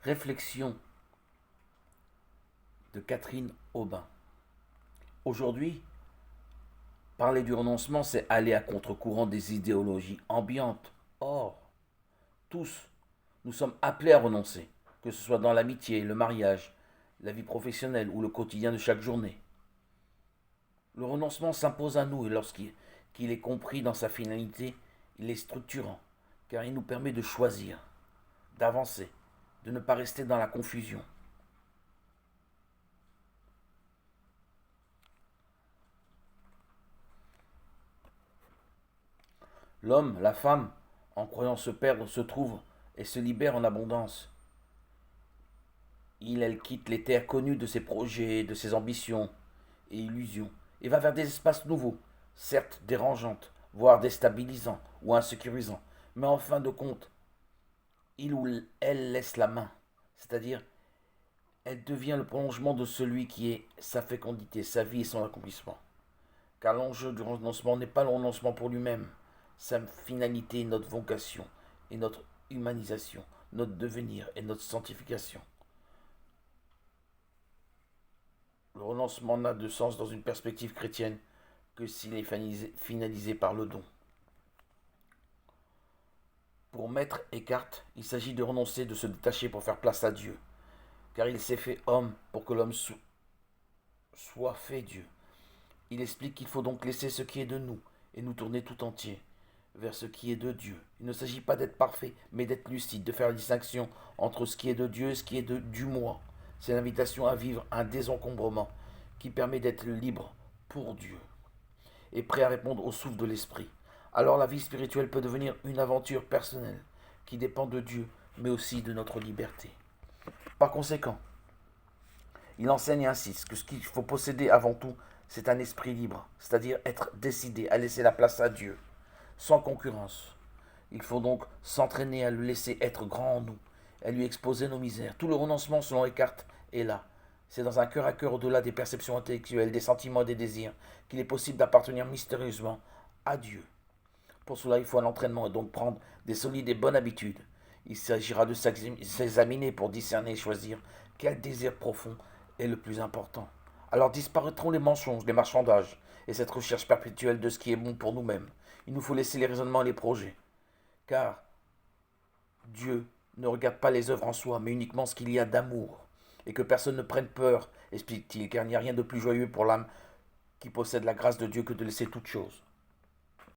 Réflexion de Catherine Aubin. Aujourd'hui, parler du renoncement, c'est aller à contre-courant des idéologies ambiantes. Or, tous, nous sommes appelés à renoncer, que ce soit dans l'amitié, le mariage, la vie professionnelle ou le quotidien de chaque journée. Le renoncement s'impose à nous et lorsqu'il est compris dans sa finalité, il est structurant, car il nous permet de choisir, d'avancer, de ne pas rester dans la confusion. L'homme, la femme, en croyant se perdre, se trouve et se libère en abondance. Elle quitte les terres connues de ses projets, de ses ambitions et illusions, et va vers des espaces nouveaux, certes dérangeantes, voire déstabilisants ou insécurisants, mais en fin de compte, il ou elle laisse la main, c'est-à-dire elle devient le prolongement de celui qui est sa fécondité, sa vie et son accomplissement. Car l'enjeu du renoncement n'est pas le renoncement pour lui-même, sa finalité est notre vocation et notre humanisation, notre devenir et notre sanctification. Le renoncement n'a de sens dans une perspective chrétienne que s'il est finalisé par le don. Pour Maître Eckhart, il s'agit de renoncer, de se détacher pour faire place à Dieu, car il s'est fait homme pour que l'homme soit fait Dieu. Il explique qu'il faut donc laisser ce qui est de nous et nous tourner tout entier vers ce qui est de Dieu. Il ne s'agit pas d'être parfait, mais d'être lucide, de faire la distinction entre ce qui est de Dieu et ce qui est du moi. C'est l'invitation à vivre un désencombrement qui permet d'être libre pour Dieu et prêt à répondre au souffle de l'esprit. Alors la vie spirituelle peut devenir une aventure personnelle qui dépend de Dieu, mais aussi de notre liberté. Par conséquent, il enseigne ainsi que ce qu'il faut posséder avant tout, c'est un esprit libre, c'est-à-dire être décidé à laisser la place à Dieu, sans concurrence. Il faut donc s'entraîner à le laisser être grand en nous, à lui exposer nos misères. Tout le renoncement, selon Eckhart, est là. C'est dans un cœur à cœur au-delà des perceptions intellectuelles, des sentiments et des désirs, qu'il est possible d'appartenir mystérieusement à Dieu. Pour cela, il faut un entraînement et donc prendre des solides et bonnes habitudes. Il s'agira de s'examiner pour discerner et choisir quel désir profond est le plus important. Alors disparaîtront les mensonges, les marchandages et cette recherche perpétuelle de ce qui est bon pour nous-mêmes. Il nous faut laisser les raisonnements et les projets. Car Dieu ne regarde pas les œuvres en soi, mais uniquement ce qu'il y a d'amour. Et que personne ne prenne peur, explique-t-il, car il n'y a rien de plus joyeux pour l'âme qui possède la grâce de Dieu que de laisser toute chose.